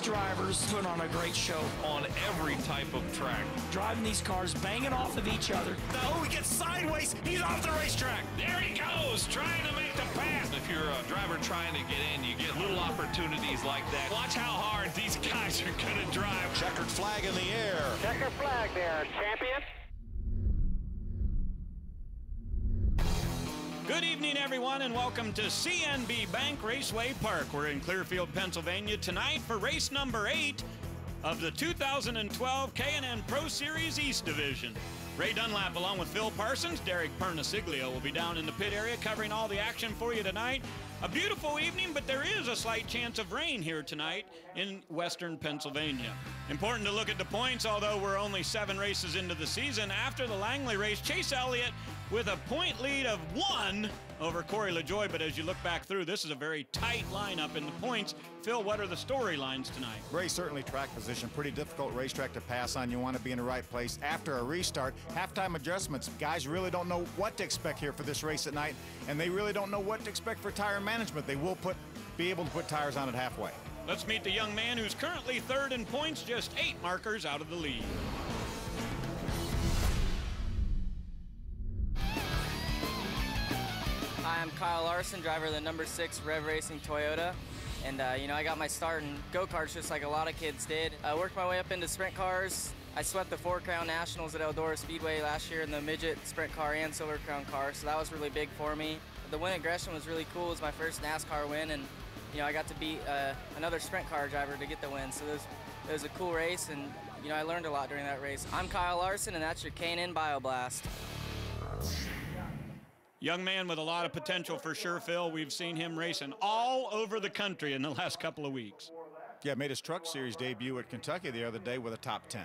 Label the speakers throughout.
Speaker 1: drivers put on a great show.
Speaker 2: On every type of track.
Speaker 1: Driving these cars, banging off of each other.
Speaker 2: Oh, he gets sideways. He's off the racetrack. There he goes, trying to make the pass. If you're a driver trying to get in, you get little opportunities like that. Watch how hard these guys are going to drive.
Speaker 3: Checkered flag in the air.
Speaker 4: Checkered flag there, champion.
Speaker 5: Good evening, everyone, and welcome to CNB Bank Raceway Park. We're in Clearfield, Pennsylvania tonight for race number 8 of the 2012 K&N Pro Series East Division. Ray Dunlap, along with Phil Parsons, Derek Pernesiglio will be down in the pit area covering all the action for you tonight. A beautiful evening, but there is a slight chance of rain here tonight in western Pennsylvania. Important to look at the points, although we're only 7 races into the season. After the Langley race, Chase Elliott with a point lead of 1 over Corey LaJoie, but as you look back through, this is a very tight lineup in the points. Phil, what are the storylines tonight?
Speaker 3: Ray, certainly track position, pretty difficult racetrack to pass on. You want to be in the right place. After a restart, halftime adjustments, guys really don't know what to expect here for this race at night, and they really don't know what to expect for tire management. They will be able to put tires on it halfway.
Speaker 5: Let's meet the young man who's currently 3rd in points, just 8 markers out of the lead.
Speaker 6: Hi, I'm Kyle Larson, driver of the number 6 Rev Racing Toyota. And, I got my start in go-karts just like a lot of kids did. I worked my way up into sprint cars. I swept the 4 Crown Nationals at ELDORA Speedway last year in the midget sprint car and Silver Crown car, so that was really big for me. The win at Gresham was really cool. It was my first NASCAR win, and, I got to beat another sprint car driver to get the win. So it was a cool race, and, I learned a lot during that race. I'm Kyle Larson, and that's your K&N BioBlast.
Speaker 5: Young man with a lot of potential for sure, Phil. We've seen him racing all over the country in the last couple of weeks.
Speaker 3: Yeah, made his truck series debut at Kentucky the other day with a top 10.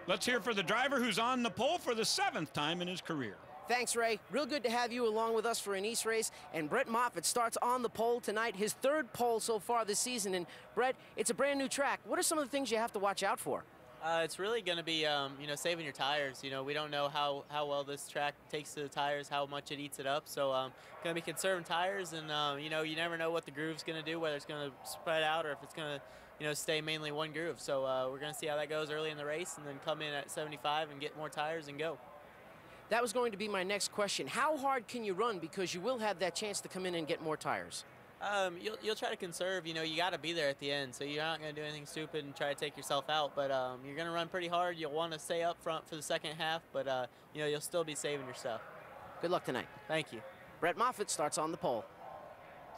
Speaker 5: Let's hear for the driver who's on the pole for the 7th time in his career.
Speaker 7: Thanks, Ray. Real good to have you along with us for an East race. And Brett Moffitt starts on the pole tonight, his 3rd pole so far this season. And Brett, it's a brand new track. What are some of the things you have to watch out for?
Speaker 8: It's really going to be, saving your tires. We don't know how well this track takes to the tires, how much it eats it up. So going to be conserving tires, and, you never know what the groove's going to do, whether it's going to spread out or if it's going to, stay mainly one groove. So we're going to see how that goes early in the race and then come in at 75 and get more tires and go.
Speaker 7: That was going to be my next question. How hard can you run? Because you will have that chance to come in and get more tires.
Speaker 8: You'll try to conserve. You got to be there at the end, so you're not going to do anything stupid and try to take yourself out. But you're going to run pretty hard. You'll want to stay up front for the second half, but you'll still be saving yourself.
Speaker 7: Good luck tonight.
Speaker 8: Thank you.
Speaker 7: Brett Moffitt starts on the pole.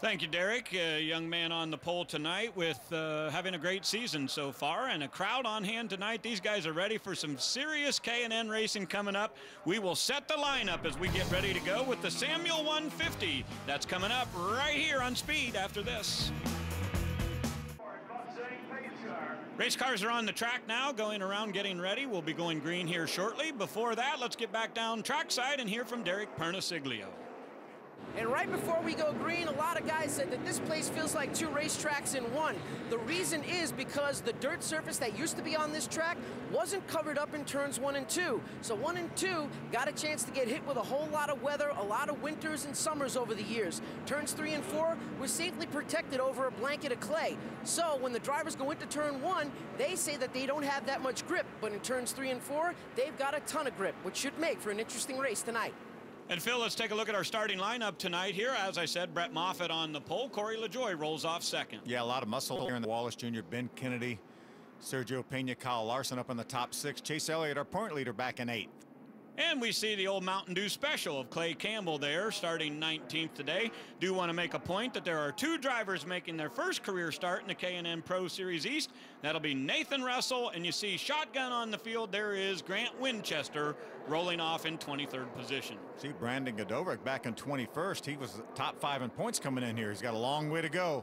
Speaker 5: Thank you, Derek. Young man on the pole tonight with having a great season so far and a crowd on hand tonight. These guys are ready for some serious K&N racing coming up. We will set the lineup as we get ready to go with the Samuel 150. That's coming up right here on Speed after this. Race cars are on the track now, going around getting ready. We'll be going green here shortly. Before that, let's get back down trackside and hear from Derek Pernesiglio.
Speaker 7: And right before we go green, a lot of guys said that this place feels like 2 racetracks in one. The reason is because the dirt surface that used to be on this track wasn't covered up in turns 1 and 2. So 1 and 2 got a chance to get hit with a whole lot of weather, a lot of winters and summers over the years. Turns 3 and 4 were safely protected over a blanket of clay. So when the drivers go into turn 1, they say that they don't have that much grip, but in turns 3 and 4, they've got a ton of grip, which should make for an interesting race tonight.
Speaker 5: And Phil, let's take a look at our starting lineup tonight here. As I said, Brett Moffitt on the pole. Corey LaJoie rolls off 2nd.
Speaker 3: Yeah, a lot of muscle here in the Wallace Jr., Ben Kennedy, Sergio Pena, Kyle Larson up in the top 6. Chase Elliott, our point leader, back in 8th.
Speaker 5: And we see the old Mountain Dew special of Clay Campbell there, starting 19th today. Do want to make a point that there are 2 drivers making their first career start in the K&N Pro Series East. That'll be Nathan Russell, and you see shotgun on the field. There is Grant Winchester rolling off in 23rd position.
Speaker 3: See Brandon Godovic back in 21st. He was top 5 in points coming in here. He's got a long way to go.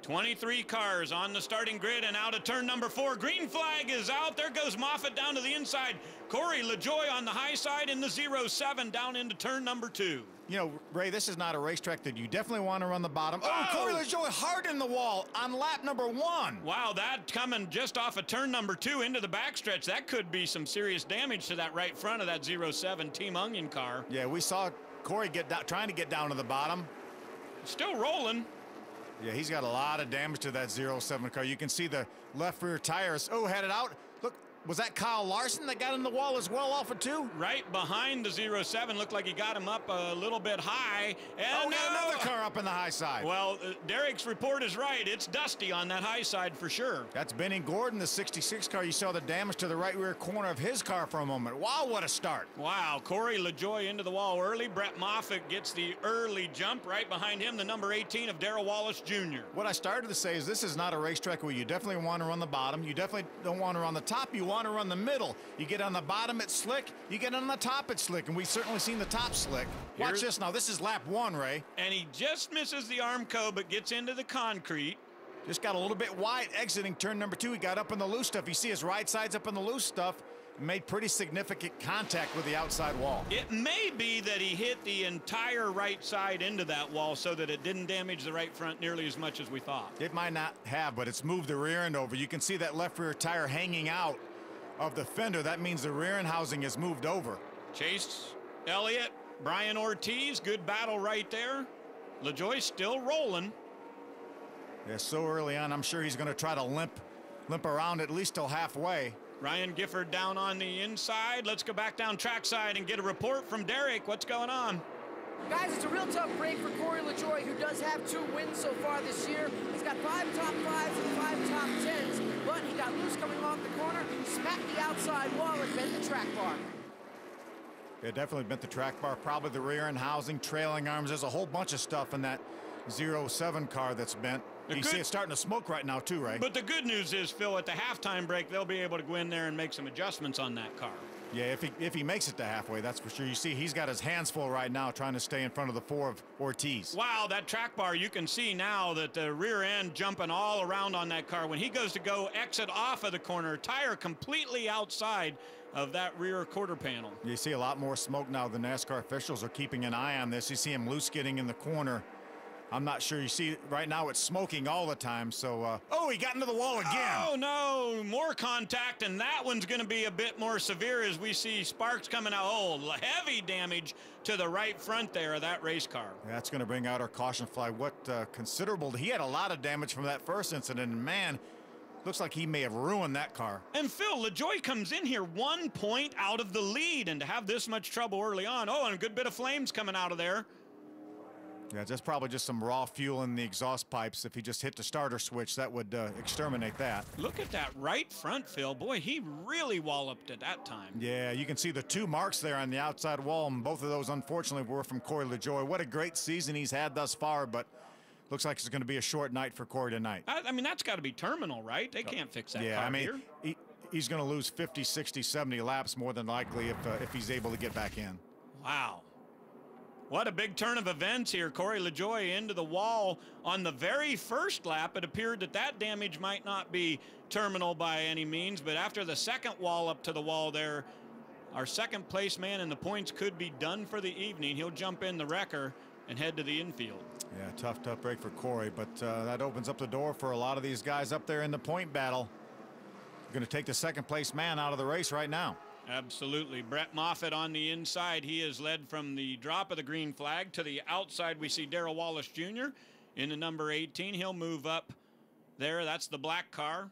Speaker 5: 23 cars on the starting grid and out of turn number 4. Green flag is out. There goes Moffitt down to the inside. Corey LaJoie on the high side in the 07 down into turn number 2.
Speaker 3: Ray, this is not a racetrack that you definitely want to run the bottom. Oh, Corey LaJoie hard in the wall on lap number 1.
Speaker 5: Wow, that coming just off of turn number 2 into the backstretch. That could be some serious damage to that right front of that 07 Team Onion car.
Speaker 3: Yeah, we saw Corey trying to get down to the bottom.
Speaker 5: Still rolling.
Speaker 3: Yeah, he's got a lot of damage to that 07 car. You can see the left rear tires. Oh, had it out. Look, was that Kyle Larson that got in the wall as well off of 2?
Speaker 5: Right behind the 07. Looked like he got him up a little bit high. And
Speaker 3: got another car up in the high side.
Speaker 5: Well, Derek's report is right. It's dusty on that high side for sure.
Speaker 3: That's Benny Gordon, the 66 car. You saw the damage to the right rear corner of his car for a moment. Wow, what a start.
Speaker 5: Wow, Corey LaJoie into the wall early. Brett Moffitt gets the early jump. Right behind him, the number 18 of Darrell Wallace Jr.
Speaker 3: What I started to say is this is not a racetrack where you definitely want to run the bottom. You definitely don't want to run the top. You want to run the middle. You get on the bottom, it's slick. You get on the top, it's slick. And we've certainly seen the top slick. Watch this now. This is lap 1, Ray.
Speaker 5: And he just misses the Armco, but gets into the concrete.
Speaker 3: Just got a little bit wide exiting turn number 2. He got up in the loose stuff. You see his right side's up in the loose stuff. Made pretty significant contact with the outside wall.
Speaker 5: It may be that he hit the entire right side into that wall so that it didn't damage the right front nearly as much as we thought.
Speaker 3: It might not have, but it's moved the rear end over. You can see that left rear tire hanging out of the fender. That means the rear end housing has moved over.
Speaker 5: Chase Elliott, Brian Ortiz, good battle right there. LaJoie still rolling.
Speaker 3: Yeah, so early on, I'm sure he's going to try to limp around at least till halfway.
Speaker 5: Ryan Gifford down on the inside. Let's go back down trackside and get a report from Derek. What's going on?
Speaker 7: Guys, it's a real tough break for Corey LaJoie, who does have 2 wins so far this year. He's got 5 top 5s and 5 top 10s, but he got loose coming off the corner, smacked the outside wall, and bent the track bar.
Speaker 3: Yeah, definitely bent the track bar, probably the rear end housing, trailing arms. There's a whole bunch of stuff in that 07 car that's bent. You see it starting to smoke right now too, Ray.
Speaker 5: But the good news is, Phil, at the halftime break, they'll be able to go in there and make some adjustments on that car.
Speaker 3: Yeah, if he makes it to halfway, that's for sure. You see, he's got his hands full right now trying to stay in front of the 4 of Ortiz.
Speaker 5: Wow, that track bar, you can see now that the rear end jumping all around on that car. When he goes to go exit off of the corner, tire completely outside of that rear quarter panel.
Speaker 3: You see a lot more smoke now. The NASCAR officials are keeping an eye on this. You see him loose getting in the corner. I'm not sure. You see, right now it's smoking all the time. So, oh, he got into the wall again.
Speaker 5: Oh, no, more contact, and that one's going to be a bit more severe as we see sparks coming out. Oh, heavy damage to the right front there of that race car.
Speaker 3: That's going to bring out our caution flag. What considerable. He had a lot of damage from that first incident, and man, looks like he may have ruined that car.
Speaker 5: And Phil, LaJoie comes in here 1 point out of the lead, and to have this much trouble early on. Oh, and a good bit of flames coming out of there.
Speaker 3: Yeah, that's probably just some raw fuel in the exhaust pipes. If he just hit the starter switch, that would exterminate that.
Speaker 5: Look at that right front, Phil. Boy, he really walloped at that time.
Speaker 3: Yeah, you can see the 2 marks there on the outside wall, and both of those, unfortunately, were from Corey LaJoie. What a great season he's had thus far, but looks like it's going to be a short night for Corey tonight.
Speaker 5: I mean, that's got to be terminal, right? They can't fix that car here.
Speaker 3: He's going to lose 50, 60, 70 laps more than likely if he's able to get back in.
Speaker 5: Wow. What a big turn of events here. Corey LaJoie into the wall on the very first lap. It appeared that that damage might not be terminal by any means, but after the second wall up to the wall there, our second place man in the points could be done for the evening. He'll jump in the wrecker and head to the infield.
Speaker 3: Yeah, tough break for Corey, but that opens up the door for a lot of these guys up there in the point battle. Going to take the second place man out of the race right now.
Speaker 5: Absolutely. Brett Moffitt on the inside. He is led from the drop of the green flag to the outside. We see Darrell Wallace Jr. in the number 18. He'll move up there. That's the black car.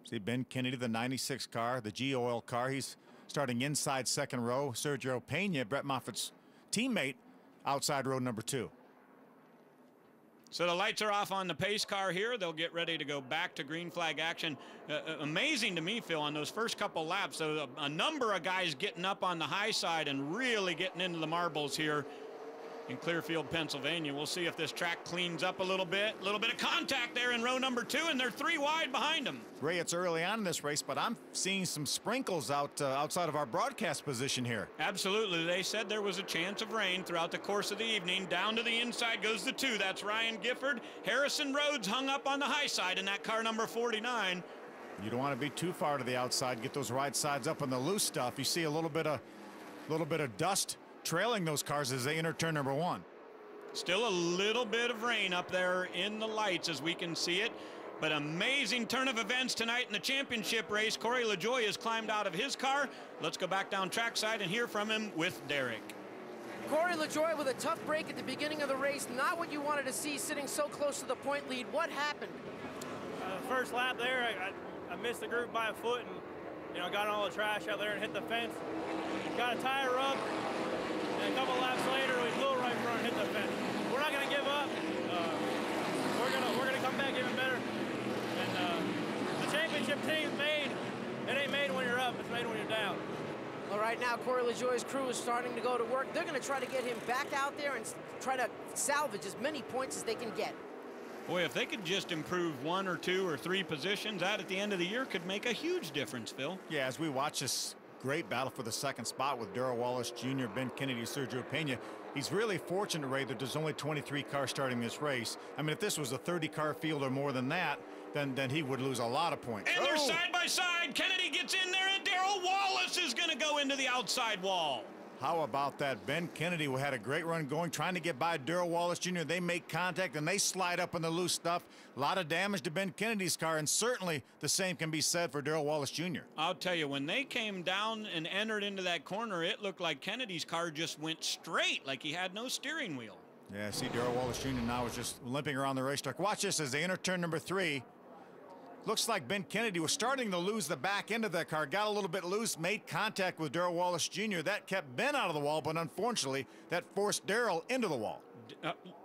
Speaker 3: See Ben Kennedy, the 96 car, the G-Oil car. He's starting inside second row. Sergio Pena, Brett Moffitt's teammate, outside row number 2.
Speaker 5: So the lights are off on the pace car here. They'll get ready to go back to green flag action. Amazing to me, Phil, on those first couple laps. So a number of guys getting up on the high side and really getting into the marbles here in Clearfield, Pennsylvania. We'll see if this track cleans up a little bit. A little bit of contact there in row number 2, and they're 3 wide behind them.
Speaker 3: Ray, it's early on in this race, but I'm seeing some sprinkles outside of our broadcast position here.
Speaker 5: Absolutely. They said there was a chance of rain throughout the course of the evening. Down to the inside goes the 2. That's Ryan Gifford. Harrison Rhodes hung up on the high side in that car number 49.
Speaker 3: You don't want to be too far to the outside. Get those right sides up on the loose stuff. You see a little bit of dust trailing those cars as they enter turn number 1.
Speaker 5: Still a little bit of rain up there in the lights as we can see it, but amazing turn of events tonight in the championship race. Corey LaJoie has climbed out of his car. Let's go back down trackside and hear from him with Derek.
Speaker 7: Corey LaJoie with a tough break at the beginning of the race. Not what you wanted to see, sitting so close to the point lead. What happened?
Speaker 9: First lap there, I missed the group by a foot and, you know, got all the trash out there and hit the fence. Got a tire rub, and a couple laps later, we flew right front and hit the fence. We're not going to give up. We're gonna come back even better. And the championship team's made. It ain't made when you're up, it's made when you're down.
Speaker 7: All right, now Corey LaJoie's crew is starting to go to work. They're going to try to get him back out there and try to salvage as many points as they can get.
Speaker 5: Boy, if they could just improve 1 or 2 or 3 positions, that at the end of the year could make a huge difference, Phil.
Speaker 3: Yeah, as we watch this great battle for the second spot with Darrell Wallace Jr., Ben Kennedy, Sergio Pena, he's really fortunate, Ray, that there's only 23 cars starting this race. I mean, if this was a 30-car field or more than that, then he would lose a lot of points.
Speaker 5: And they're side by side. Kennedy gets in there, and Darrell Wallace is going to go into the outside wall.
Speaker 3: How about that? Ben Kennedy had a great run going, trying to get by Darrell Wallace Jr. They make contact, and they slide up in the loose stuff. A lot of damage to Ben Kennedy's car, and certainly the same can be said for Darrell Wallace Jr.
Speaker 5: I'll tell you, when they came down and entered into that corner, it looked like Kennedy's car just went straight, like he had no steering wheel.
Speaker 3: Yeah, see, Darrell Wallace Jr. now is just limping around the racetrack. Watch this as they enter turn number 3. Looks like Ben Kennedy was starting to lose the back end of that car, got a little bit loose, made contact with Darrell Wallace Jr. That kept Ben out of the wall, but unfortunately, that forced Darrell into the wall.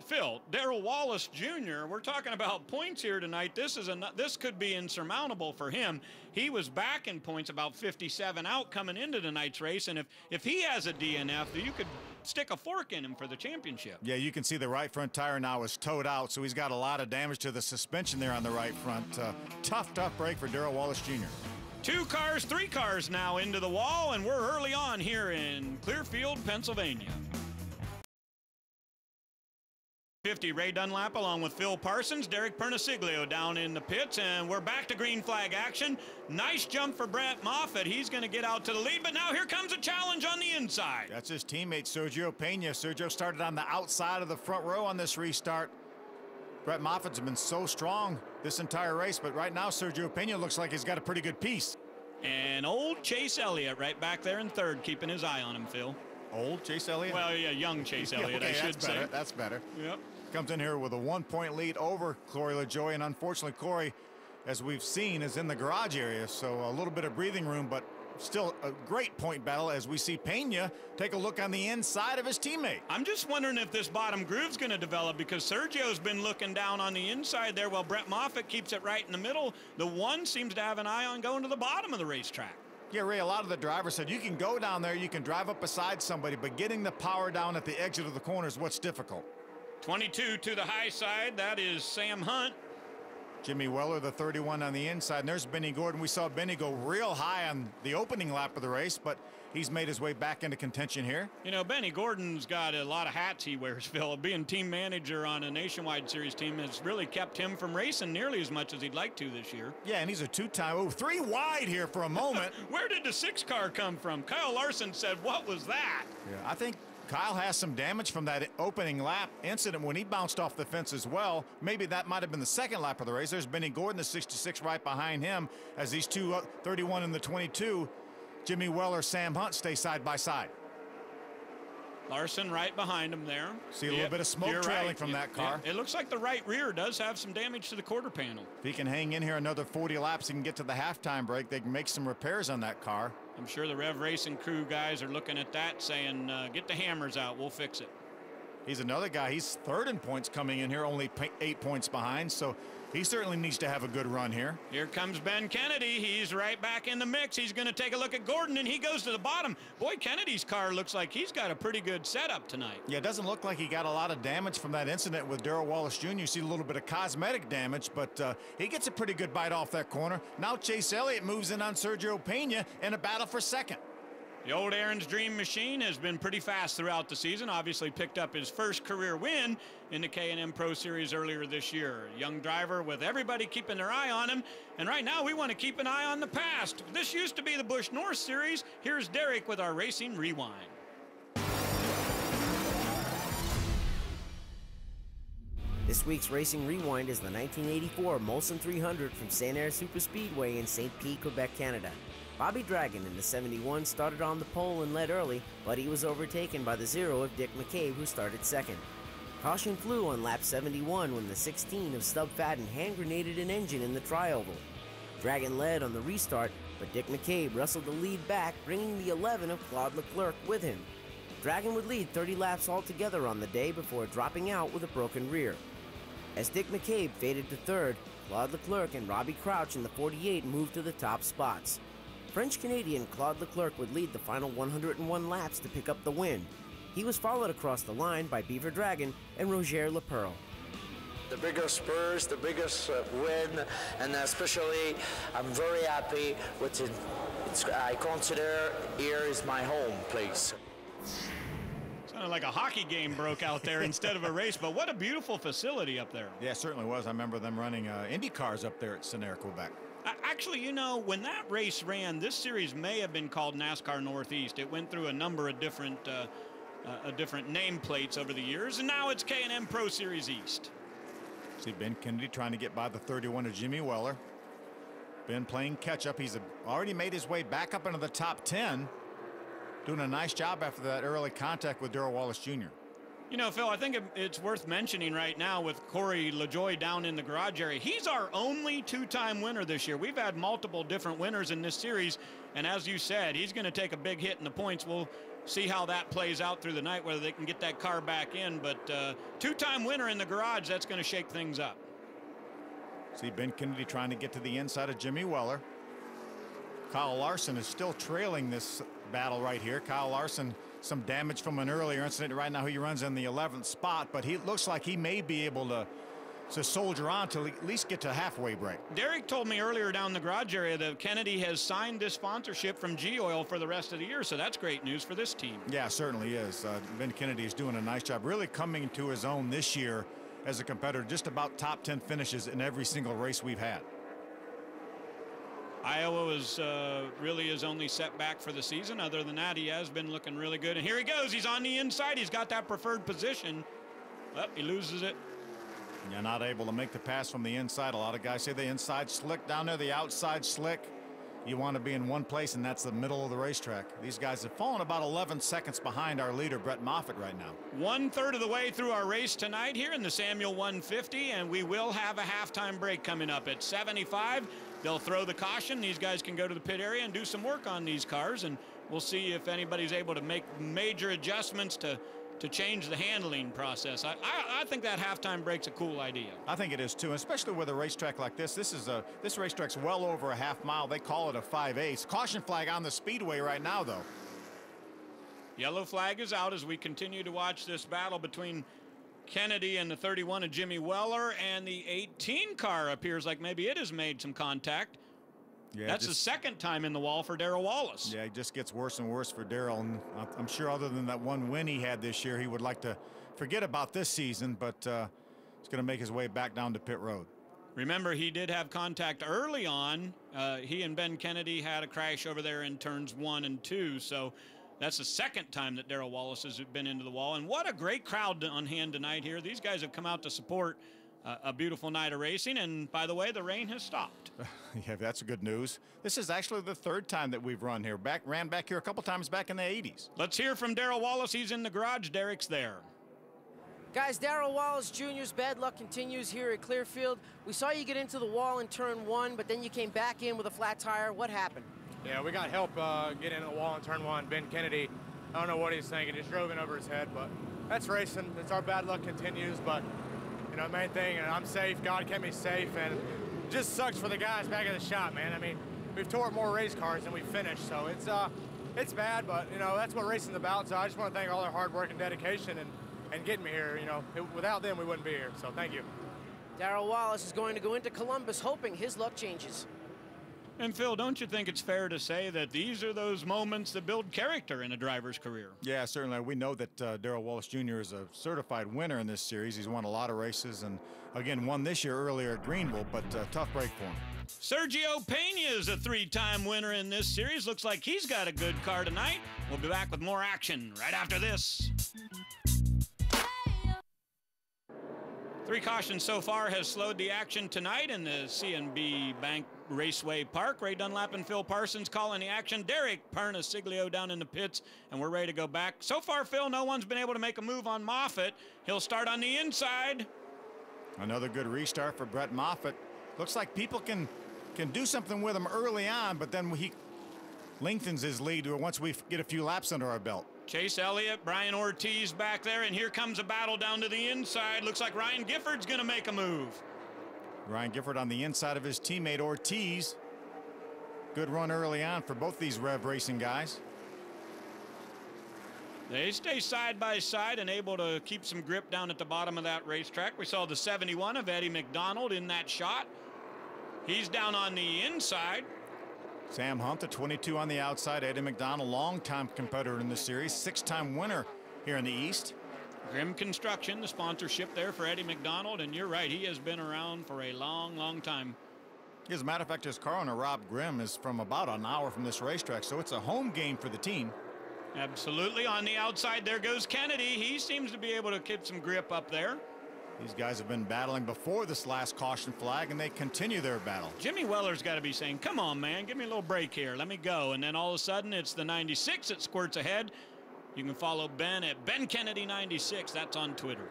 Speaker 5: Phil, Darrell Wallace Jr., we're talking about points here tonight. This could be insurmountable for him. He was back in points about 57 out coming into tonight's race, and if he has a DNF, you could stick a fork in him for the championship.
Speaker 3: Yeah, you can see the right front tire now is towed out, so he's got a lot of damage to the suspension there on the right front. Tough break for Darrell Wallace Jr.
Speaker 5: 2 cars, 3 cars now into the wall, and we're early on here in Clearfield, Pennsylvania. 50, Ray Dunlap along with Phil Parsons, Derek Pernesiglio down in the pits, and we're back to green flag action. Nice jump for Brett Moffitt. He's going to get out to the lead, but now here comes a challenge on the inside.
Speaker 3: That's his teammate, Sergio Pena. Sergio started on the outside of the front row on this restart. Brett Moffitt's been so strong this entire race, but right now Sergio Pena looks like he's got a pretty good piece.
Speaker 5: And old Chase Elliott right back there in third, keeping his eye on him, Phil.
Speaker 3: Old Chase Elliott?
Speaker 5: Well, yeah, young Chase Elliott,
Speaker 3: okay,
Speaker 5: I should say.
Speaker 3: Better. That's better.
Speaker 5: Yep.
Speaker 3: Comes in here with a 1-point lead over Corey LaJoie, and unfortunately Corey, as we've seen, is in the garage area, so a little bit of breathing room, but still a great point battle as we see Pena take a look on the inside of his teammate.
Speaker 5: I'm just wondering if this bottom groove's going to develop, because Sergio's been looking down on the inside there while Brett Moffitt keeps it right in the middle. The one seems to have an eye on going to the bottom of the racetrack.
Speaker 3: Yeah, Ray, a lot of the drivers said you can go down there, you can drive up beside somebody, but getting the power down at the exit of the corner is what's difficult.
Speaker 5: 22 to the high side, that is Sam Hunt.
Speaker 3: Jimmy Weller, the 31 on the inside, and there's Benny Gordon. We saw Benny go real high on the opening lap of the race, but he's made his way back into contention here.
Speaker 5: You know, Benny Gordon's got a lot of hats he wears, Phil. Being team manager on a nationwide series team has really kept him from racing nearly as much as he'd like to this year.
Speaker 3: Yeah, and he's a 2-time, 3 wide here for a moment.
Speaker 5: Where did the 6 car come from? Kyle Larson said, what was that?
Speaker 3: Yeah, I think Kyle has some damage from that opening lap incident when he bounced off the fence as well. Maybe that might have been the second lap of the race. There's Benny Gordon, the 66, right behind him, as these two, 31 and the 22, Jimmy Weller, Sam Hunt, stay side by side.
Speaker 5: Larson right behind him there.
Speaker 3: See a little bit of smoke trailing from that car.
Speaker 5: It looks like the right rear does have some damage to the quarter panel.
Speaker 3: If he can hang in here another 40 laps, he can get to the halftime break. They can make some repairs on that car.
Speaker 5: I'm sure the Rev Racing crew guys are looking at that saying, get the hammers out, we'll fix it.
Speaker 3: He's another guy. He's third in points coming in here, only 8 points behind, so he certainly needs to have a good run here.
Speaker 5: Here comes Ben Kennedy. He's right back in the mix. He's going to take a look at Gordon, and he goes to the bottom. Boy, Kennedy's car looks like he's got a pretty good setup tonight.
Speaker 3: Yeah, it doesn't look like he got a lot of damage from that incident with Darrell Wallace Jr. You see a little bit of cosmetic damage, but he gets a pretty good bite off that corner. Now Chase Elliott moves in on Sergio Pena in a battle for second.
Speaker 5: The old Aaron's Dream Machine has been pretty fast throughout the season. Obviously picked up his first career win in the K&N Pro Series earlier this year. A young driver with everybody keeping their eye on him. And right now we want to keep an eye on the past. This used to be the Busch North Series. Here's Derek with our Racing Rewind.
Speaker 10: This week's Racing Rewind is the 1984 MOLSON 300 from SANAIR Superspeedway in St.PIL, Quebec, Canada. Bobby Dragon in the 71 started on the pole and led early, but he was overtaken by the 0 of Dick McCabe, who started second. Caution flew on lap 71 when the 16 of Stub Fadden hand-grenaded an engine in the tri-oval. Dragon led on the restart, but Dick McCabe wrestled the lead back, bringing the 11 of Claude Leclerc with him. Dragon would lead 30 laps altogether on the day before dropping out with a broken rear. As Dick McCabe faded to third, Claude Leclerc and Robbie Crouch in the 48 moved to the top spots. French-Canadian Claude Leclerc would lead the final 101 laps to pick up the win. He was followed across the line by Beaver Dragon and Roger Leperle.
Speaker 11: The biggest spurs, the biggest win, and especially I'm very happy with it. I consider here is my home place.
Speaker 5: Sounded like a hockey game broke out there instead of a race, but what a beautiful facility up there.
Speaker 3: Yeah, it certainly was. I remember them running Indy cars up there at SANAIR, Quebec.
Speaker 5: Actually, you know, when that race ran, this series may have been called NASCAR Northeast. It went through a number of different nameplates over the years, and now it's K&N Pro Series East.
Speaker 3: See Ben Kennedy trying to get by the 31 of Jimmy Weller. Ben playing catch-up. He's already made his way back up into the top 10. Doing a nice job after that early contact with Darrell Wallace Jr.
Speaker 5: You know, Phil, I think it's worth mentioning right now with Corey LaJoie down in the garage area. He's our only two-time winner this year. We've had multiple different winners in this series, and as you said, he's going to take a big hit in the points. We'll see how that plays out through the night, whether they can get that car back in, but two-time winner in the garage, that's going to shake things up.
Speaker 3: See Ben Kennedy trying to get to the inside of Jimmy Weller. Kyle Larson is still trailing this battle right here. Kyle Larson, some damage from an earlier incident. Right now he runs in the 11th spot, but he looks like he may be able to soldier on to at least get to halfway break.
Speaker 5: Derek told me earlier down the garage area that Kennedy has signed this sponsorship from G-Oil for the rest of the year, so that's great news for this team.
Speaker 3: Yeah, certainly is. Ben Kennedy is doing a nice job, really coming to his own this year as a competitor. Just about top 10 finishes in every single race we've had.
Speaker 5: Iowa is really his only setback for the season. Other than that, he has been looking really good. And here he goes. He's on the inside. He's got that preferred position. Well, he loses it.
Speaker 3: You're not able to make the pass from the inside. A lot of guys say the inside slick down there, the outside slick. You want to be in one place, and that's the middle of the racetrack. These guys have fallen about 11 seconds behind our leader, Brett Moffitt, right now.
Speaker 5: 1/3 of the way through our race tonight here in the Samuel 150, and we will have a halftime break coming up at 75. They'll throw the caution. These guys can go to the pit area and do some work on these cars, and we'll see if anybody's able to make major adjustments to change the handling process. I think that halftime break's a cool idea.
Speaker 3: I think it is too, especially with a racetrack like this. This racetrack's well over a half mile. They call it a 5/8. Caution flag on the speedway right now, though.
Speaker 5: Yellow flag is out as we continue to watch this battle between Kennedy and the 31 of Jimmy Weller, and the 18 car appears like maybe it has made some contact. Yeah, that's the second time in the wall for Darrell Wallace.
Speaker 3: Yeah, it just gets worse and worse for Darrell. And I'm sure other than that one win he had this year, he would like to forget about this season, but he's going to make his way back down to pit road.
Speaker 5: Remember, he did have contact early on. He and Ben Kennedy had a crash over there in turns 1 and 2, so that's the second time that Darrell Wallace has been into the wall. And what a great crowd on hand tonight here. These guys have come out to support a beautiful night of racing, and by the way, the rain has stopped.
Speaker 3: Yeah, that's good news. This is actually the third time that we've run here. Ran back here a couple times back in the 80s.
Speaker 5: Let's hear from Darrell Wallace. He's in the garage. Derek's there.
Speaker 7: Guys, Darrell Wallace Jr.'s bad luck continues here at Clearfield. We saw you get into the wall in turn 1, but then you came back in with a flat tire. What happened?
Speaker 12: Yeah, we got help getting into the wall in turn 1. Ben Kennedy, I don't know what he's thinking, just drove in over his head, but that's racing. It's our bad luck continues, but you know, main thing, and I'm safe. God kept me safe, and it just sucks for the guys back at the shop, man. I mean, we've tore up more race cars than we finished, so it's bad, but you know, that's what racing's about. So I just want to thank all their hard work and dedication and getting me here. You know, without them, we wouldn't be here. So thank you.
Speaker 7: Darrell Wallace is going to go into Columbus, hoping his luck changes.
Speaker 5: And Phil, don't you think it's fair to say that these are those moments that build character in a driver's career?
Speaker 3: Yeah, certainly. We know that Darrell Wallace Jr. is a certified winner in this series. He's won a lot of races and, again, won this year earlier at Greenville, but tough break for him.
Speaker 5: Sergio Pena is a 3-time winner in this series. Looks like he's got a good car tonight. We'll be back with more action right after this. 3 cautions so far has slowed the action tonight in the CNB Bank Raceway Park. Ray Dunlap and Phil Parsons calling the action. Derek Pernissiglio down in the pits, and we're ready to go back. So far, Phil, no one's been able to make a move on Moffitt. He'll start on the inside.
Speaker 3: Another good restart for Brett Moffitt. Looks like people can do something with him early on, but then he lengthens his lead once we get a few laps under our belt.
Speaker 5: Chase Elliott, Brian Ortiz back there, and here comes a battle down to the inside. Looks like Ryan Gifford's going to make a move.
Speaker 3: Ryan Gifford on the inside of his teammate Ortiz. Good run early on for both these Rev Racing guys.
Speaker 5: They stay side by side and able to keep some grip down at the bottom of that racetrack. We saw the 71 of Eddie McDonald in that shot. He's down on the inside.
Speaker 3: Sam Hunt, the 22 on the outside. Eddie McDonald, longtime competitor in the series, 6-time winner here in the East.
Speaker 5: Grimm Construction, the sponsorship there for Eddie McDonald, and you're right, he has been around for a long, long time.
Speaker 3: As a matter of fact, his car owner, Rob Grimm, is from about an hour from this racetrack, so it's a home game for the team.
Speaker 5: Absolutely. On the outside, there goes Kennedy. He seems to be able to keep some grip up there.
Speaker 3: These guys have been battling before this last caution flag, and they continue their battle.
Speaker 5: Jimmy Weller's got to be saying, come on, man, give me a little break here. Let me go. And then all of a sudden, it's the 96 that squirts ahead. You can follow Ben at Ben Kennedy 96. That's on Twitter.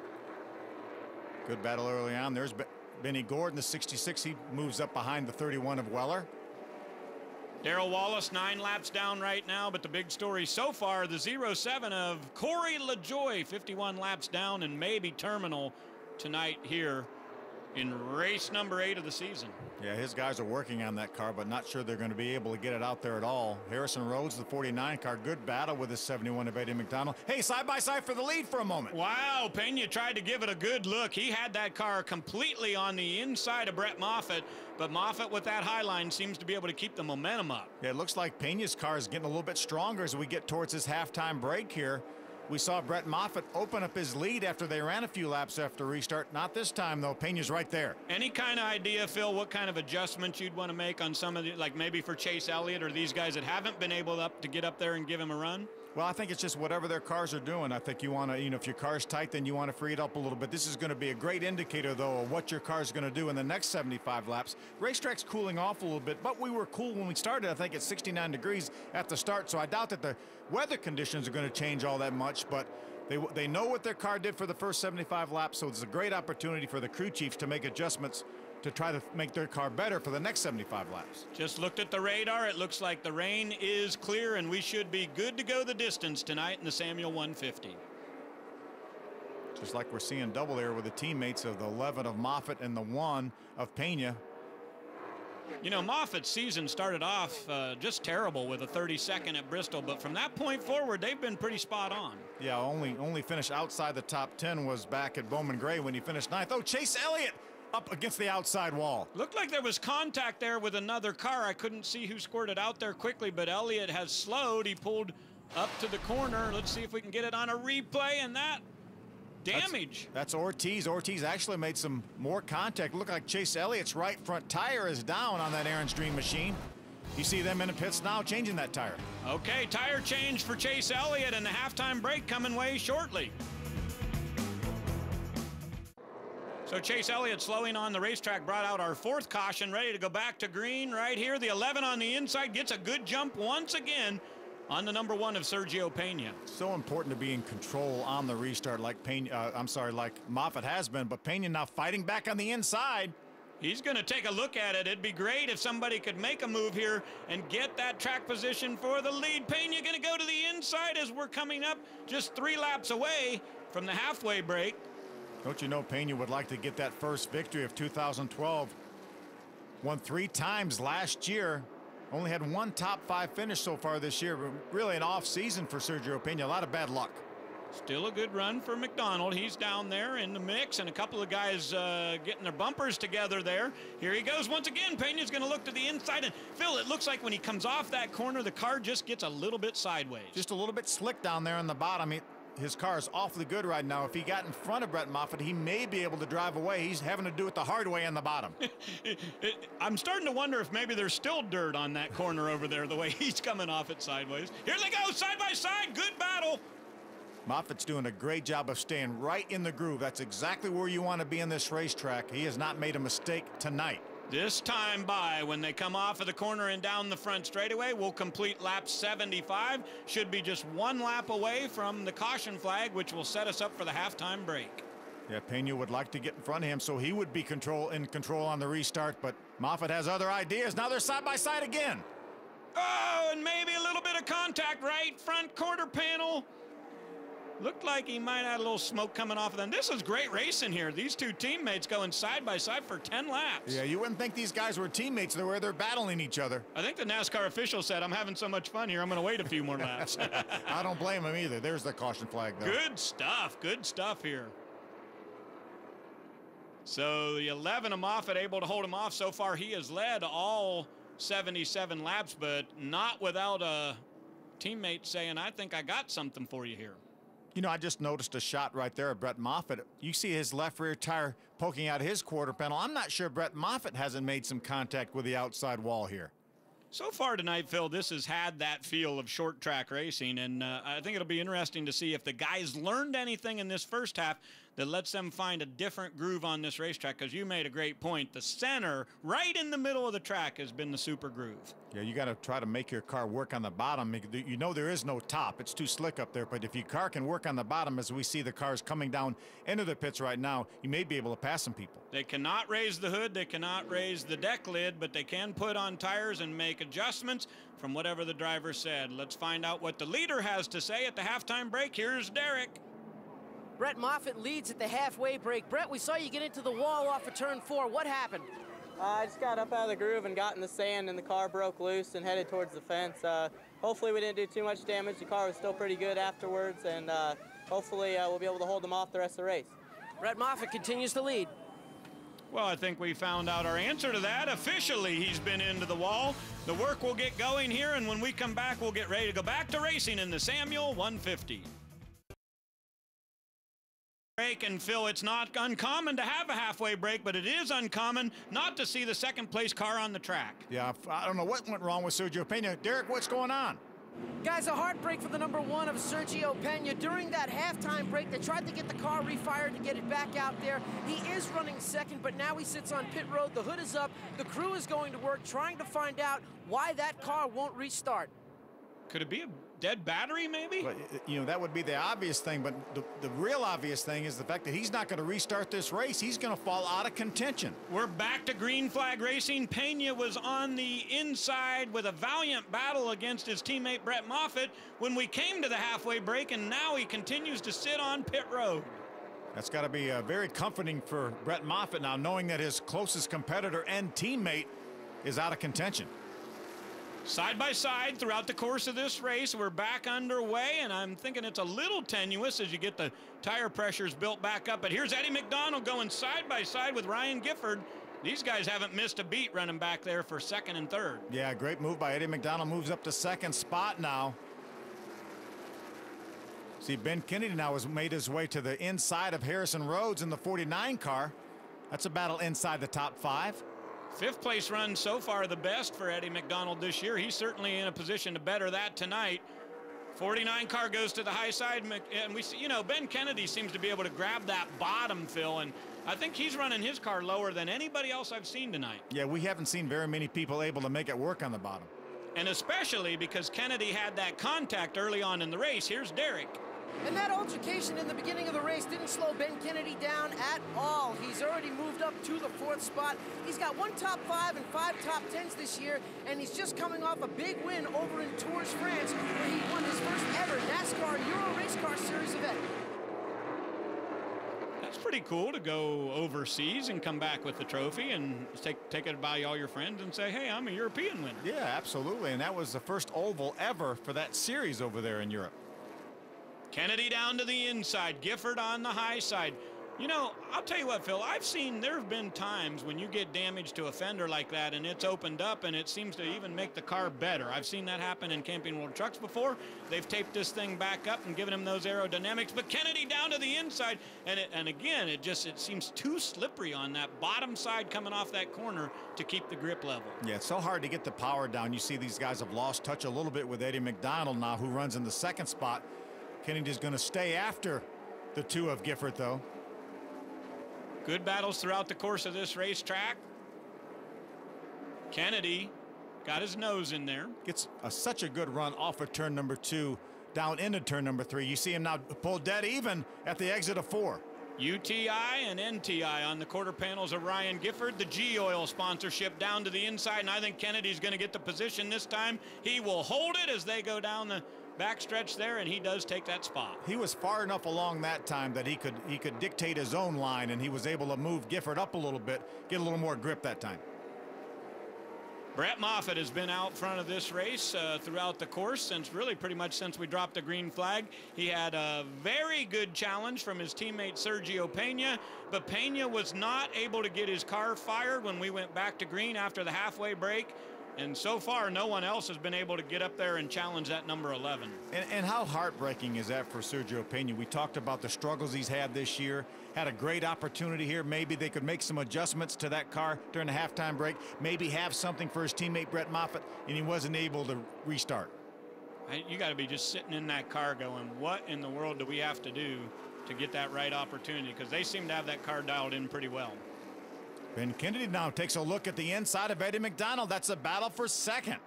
Speaker 3: Good battle early on. There's Benny Gordon, the 66. He moves up behind the 31 of Weller.
Speaker 5: Darrell Wallace 9 laps down right now, but the big story so far, the 07 of Corey LaJoie, 51 laps down and maybe terminal tonight here in race number 8 of the season.
Speaker 3: Yeah, his guys are working on that car, but not sure they're going to be able to get it out there at all. Harrison Rhodes, the 49 car, good battle with his 71 of Eddie McDonald. Hey, side by side for the lead for a moment.
Speaker 5: Wow, Pena tried to give it a good look. He had that car completely on the inside of Brett Moffitt, but Moffitt with that high line seems to be able to keep the momentum up.
Speaker 3: Yeah, it looks like Pena's car is getting a little bit stronger as we get towards his halftime break here. We saw Brett Moffitt open up his lead after they ran a few laps after restart. Not this time, though. Pena's right there.
Speaker 5: Any kind of idea, Phil, what kind of adjustments you'd want to make on some of the, like maybe for Chase Elliott or these guys that haven't been able to get up there and give him a run?
Speaker 3: Well, I think it's just whatever their cars are doing. I think you want to, if your car's tight, then you want to free it up a little bit. This is going to be a great indicator, though, of what your car's going to do in the next 75 laps. Racetrack's cooling off a little bit, but we were cool when we started. I think it's 69 degrees at the start, so I doubt that the weather conditions are going to change all that much, but they know what their car did for the first 75 laps, so it's a great opportunity for the crew chiefs to make adjustments to try to make their car better for the next 75 laps.
Speaker 5: Just looked at the radar. It looks like the rain is clear, and we should be good to go the distance tonight in the Samuel 150.
Speaker 3: Just like we're seeing double there with the teammates of the 11 of Moffitt and the 1 of Pena.
Speaker 5: You know, Moffitt's season started off just terrible with a 32nd at Bristol, but from that point forward, they've been pretty spot on.
Speaker 3: Yeah, only finish outside the top 10 was back at BOWMAN-GRAY when he finished 9th. Oh, Chase Elliott up against the outside wall.
Speaker 5: Looked like there was contact there with another car. I couldn't see who squirted out there quickly, but Elliott has slowed. He pulled up to the corner. Let's see if we can get it on a replay, and that damage.
Speaker 3: That's Ortiz. Ortiz actually made some more contact. Looked like Chase Elliott's right front tire is down on that Aaron's Dream machine. You see them in the pits now changing that tire.
Speaker 5: Okay, tire change for Chase Elliott, and the halftime break coming way shortly. So Chase Elliott slowing on the racetrack brought out our 4th caution, ready to go back to green right here. The 11 on the inside gets a good jump once again on the number 1 of Sergio Pena.
Speaker 3: So important to be in control on the restart like like Moffitt has been, but Pena now fighting back on the inside.
Speaker 5: He's going to take a look at it. It'd be great if somebody could make a move here and get that track position for the lead. Pena going to go to the inside as we're coming up just 3 laps away from the halfway break.
Speaker 3: Don't you know Pena would like to get that first victory of 2012? Won 3 times last year. Only had 1 top 5 finish so far this year. Really an off season for Sergio Pena. A lot of bad luck.
Speaker 5: Still a good run for McDonald. He's down there in the mix, and a couple of guys getting their bumpers together there. Here he goes once again. Pena's going to look to the inside, and Phil, it looks like when he comes off that corner, the car just gets a little bit sideways.
Speaker 3: Just a little bit slick down there on the bottom. His car is awfully good right now. If he got in front of Brett Moffitt, he may be able to drive away. He's having to do it the hard way on the bottom.
Speaker 5: I'm starting to wonder if maybe there's still dirt on that corner over there, the way he's coming off it sideways. Here they go, side by side. Good battle.
Speaker 3: Moffitt's doing a great job of staying right in the groove. That's exactly where you want to be in this racetrack. He has not made a mistake tonight.
Speaker 5: This time by, when they come off of the corner and down the front straightaway, we'll complete lap 75. Should be just one lap away from the caution flag, which will set us up for the halftime break.
Speaker 3: Yeah, Pena would like to get in front of him so he would be in control on the restart, but Moffitt has other ideas. Now they're side by side again.
Speaker 5: Oh, and maybe a little bit of contact right front quarter panel. Looked like he might have a little smoke coming off of them. This is great racing here. These two teammates going side by side for 10 laps.
Speaker 3: Yeah, you wouldn't think these guys were teammates the way they're battling each other.
Speaker 5: I think the NASCAR official said, I'm having so much fun here, I'm going to wait a few more laps.
Speaker 3: I don't blame him either. There's the caution flag, though.
Speaker 5: Good stuff here. So the 11 of Moffitt able to hold him off. So far, he has led all 77 laps, but not without a teammate saying, I think I got something for you here.
Speaker 3: You know, I just noticed a shot right there of Brett Moffitt. You see his left rear tire poking out his quarter panel. I'm not sure Brett Moffitt hasn't made some contact with the outside wall here.
Speaker 5: So far tonight, Phil, this has had that feel of short track racing, and I think it'll be interesting to see if the guys learned anything in this first half that lets them find a different groove on this racetrack, because you made a great point. The center, right in the middle of the track, has been the super groove.
Speaker 3: Yeah, you got to try to make your car work on the bottom. You know there is no top. It's too slick up there, but if your car can work on the bottom, as we see the cars coming down into the pits right now, you may be able to pass some people.
Speaker 5: They cannot raise the hood, they cannot raise the deck lid, but they can put on tires and make adjustments from whatever the driver said. Let's find out what the leader has to say at the halftime break. Here's Derek.
Speaker 7: Brett Moffitt leads at the halfway break. Brett, we saw you get into the wall off of turn 4. What happened?
Speaker 8: I just got up out of the groove and got in the sand, and the car broke loose and headed towards the fence. Hopefully we didn't do too much damage. The car was still pretty good afterwards, and hopefully we'll be able to hold them off the rest of the race.
Speaker 7: Brett Moffitt continues to lead.
Speaker 5: Well, I think we found out our answer to that. Officially, he's been into the wall. The work will get going here, and when we come back, we'll get ready to go back to racing in the Samuel 150. Break, and Phil, it's not uncommon to have a halfway break, but it is uncommon not to see the second place car on the track.
Speaker 3: Yeah, I don't know what went wrong with Sergio Pena. Derek, what's going on?
Speaker 7: Guys, a heartbreak for the number 1 of Sergio Pena. During that halftime break, they tried to get the car refired to get it back out there. He is running second, but now he sits on pit road. The hood is up. The crew is going to work trying to find out why that car won't restart.
Speaker 5: Could it be a dead battery, maybe?
Speaker 3: But, you know, that would be the obvious thing, but the real obvious thing is the fact that he's not going to restart this race. He's going to fall out of contention.
Speaker 5: We're back to green flag racing. Pena was on the inside with a valiant battle against his teammate Brett Moffitt when we came to the halfway break, and now he continues to sit on pit road.
Speaker 3: That's got to be very comforting for Brett Moffitt now, knowing that his closest competitor and teammate is out of contention.
Speaker 5: Side by side throughout the course of this race, we're back underway, and I'm thinking it's a little tenuous as you get the tire pressures built back up. But here's Eddie McDonald going side by side with Ryan Gifford. These guys haven't missed a beat running back there for second and third.
Speaker 3: Yeah, great move by Eddie McDonald. Moves up to second spot now. See, Ben Kennedy now has made his way to the inside of Harrison Rhodes in the 49 car. That's a battle inside the top 5.
Speaker 5: Fifth place run so far the best for Eddie McDonald this year. He's certainly in a position to better that tonight. 49 car goes to the high side, and we see, you know, Ben Kennedy seems to be able to grab that bottom, Phil, and I think he's running his car lower than anybody else I've seen tonight.
Speaker 3: Yeah, we haven't seen very many people able to make it work on the bottom.
Speaker 5: And especially because Kennedy had that contact early on in the race. Here's Derek.
Speaker 7: And that altercation in the beginning of the race didn't slow Ben Kennedy down at all. He's already moved up to the 4th spot. He's got 1 top 5 and 5 top 10s this year, and he's just coming off a big win over in Tours, France, where he won his first ever NASCAR Euro Race Car Series event.
Speaker 5: That's pretty cool to go overseas and come back with the trophy and take it by all your friends and say, hey, I'm a European winner.
Speaker 3: Yeah, absolutely, and that was the first oval ever for that series over there in Europe.
Speaker 5: Kennedy down to the inside, Gifford on the high side. You know, I'll tell you what, Phil, I've seen there have been times when you get damage to a fender like that and it's opened up and it seems to even make the car better. I've seen that happen in Camping World Trucks before. They've taped this thing back up and given him those aerodynamics, but Kennedy down to the inside, and again, it seems too slippery on that bottom side coming off that corner to keep the grip level.
Speaker 3: Yeah, it's so hard to get the power down. You see these guys have lost touch a little bit with Eddie McDonald now, who runs in the 2nd spot. Kennedy's going to stay after the 2 of Gifford, though.
Speaker 5: Good battles throughout the course of this racetrack. Kennedy got his nose in there.
Speaker 3: Gets such a good run off of turn number 2 down into turn number 3. You see him now pull dead even at the exit of 4.
Speaker 5: UTI and NTI on the quarter panels of Ryan Gifford. The G-Oil sponsorship down to the inside, and I think Kennedy's going to get the position this time. He will hold it as they go down the backstretch there, and he does take that spot.
Speaker 3: He was far enough along that time that he could dictate his own line, and he was able to move Gifford up a little bit, get a little more grip that time.
Speaker 5: Brett Moffitt has been out front of this race throughout the course since really pretty much since we dropped the green flag. He had a very good challenge from his teammate Sergio Pena, but Pena was not able to get his car fired when we went back to green after the halfway break. And so far, no one else has been able to get up there and challenge that number 11.
Speaker 3: And how heartbreaking is that for Sergio Pena? We talked about the struggles he's had this year. Had a great opportunity here. Maybe they could make some adjustments to that car during the halftime break. Maybe have something for his teammate Brett Moffitt, and he wasn't able to restart.
Speaker 5: You got to be just sitting in that car going, what in the world do we have to do to get that right opportunity? Because they seem to have that car dialed in pretty well.
Speaker 3: Ben Kennedy now takes a look at the inside of Eddie McDonald. That's a battle for second.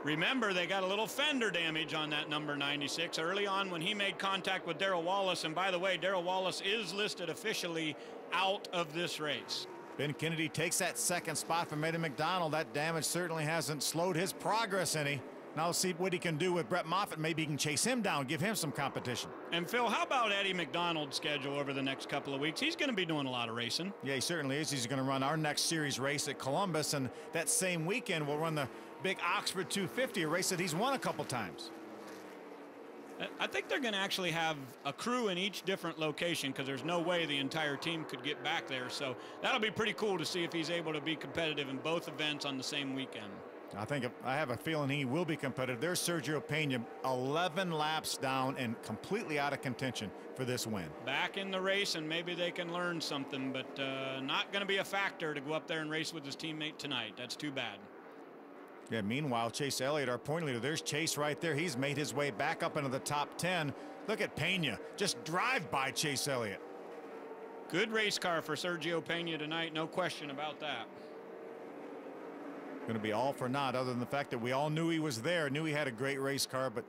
Speaker 5: Remember, they got a little fender damage on that number 96 early on when he made contact with Darrell Wallace. And by the way, Darrell Wallace is listed officially out of this race.
Speaker 3: Ben Kennedy takes that second spot from Eddie McDonald. That damage certainly hasn't slowed his progress any. Now let's see what he can do with Brett Moffitt. Maybe he can chase him down, give him some competition.
Speaker 5: And Phil, how about Eddie McDonald's schedule over the next couple of weeks? He's going to be doing a lot of racing.
Speaker 3: Yeah, he certainly is. He's going to run our next series race at Columbus, and that same weekend we'll run the big Oxford 250, a race that he's won a couple times.
Speaker 5: I think they're going to actually have a crew in each different location because there's no way the entire team could get back there. So that'll be pretty cool to see if he's able to be competitive in both events on the same weekend.
Speaker 3: I have a feeling he will be competitive. There's Sergio Pena, 11 laps down and completely out of contention for this win.
Speaker 5: Back in the race, and maybe they can learn something, but not going to be a factor to go up there and race with his teammate tonight. That's too bad.
Speaker 3: Yeah, meanwhile, Chase Elliott, our point leader, there's Chase right there. He's made his way back up into the top 10. Look at Pena, just drive by Chase Elliott.
Speaker 5: Good race car for Sergio Pena tonight, no question about that.
Speaker 3: Going to be all for naught, other than the fact that we all knew he was there, knew he had a great race car, but